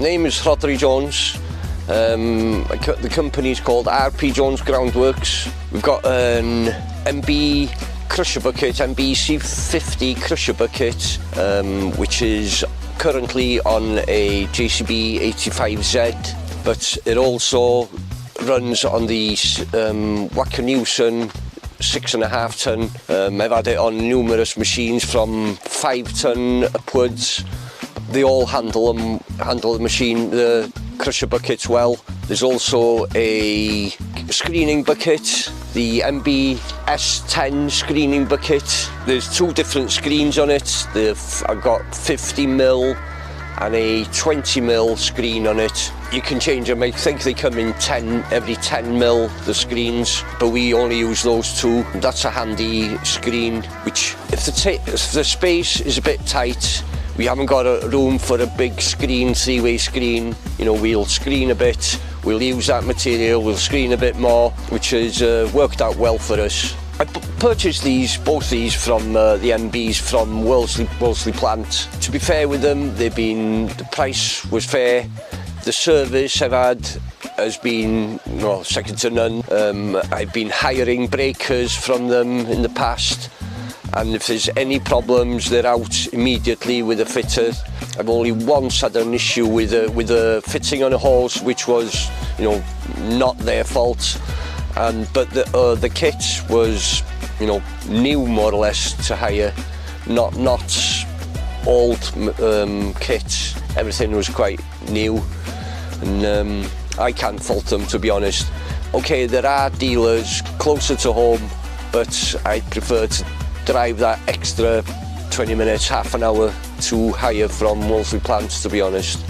Name is Rhodri Jones. The company is called Jones Groundworks. We've got an MB crusher bucket, MB-C50 crusher bucket, which is currently on a JCB 85Z, but it also runs on the Wacker Neuson 6.5 tonne. I've had it on numerous machines from 5 tonne upwards. They all handle the machine, the crusher buckets well. There's also a screening bucket, the MB S10 screening bucket. There's 2 different screens on it. I've got 50mm and a 20mm screen on it. You can change them. I think they come in every 10mm, the screens, but we only use those 2. That's a handy screen, which if the space is a bit tight, we haven't got a room for a big screen, 3-way screen, you know, we'll screen a bit, we'll use that material, we'll screen a bit more, which has worked out well for us. I purchased both these from the MBs from Wolseley plant. To be fair with them, the price was fair. The service I've had has been second to none. I've been hiring breakers from them in the past, and if there's any problems, they're out immediately with a fitter. I've only once had an issue with a fitting on a hose, which was not their fault. But the kit was new more or less to hire, not old kit. Everything was quite new, and I can't fault them, to be honest. Okay, there are dealers closer to home, but I prefer to drive that extra 20 minutes, half an hour to hire from Wolseley plants, to be honest.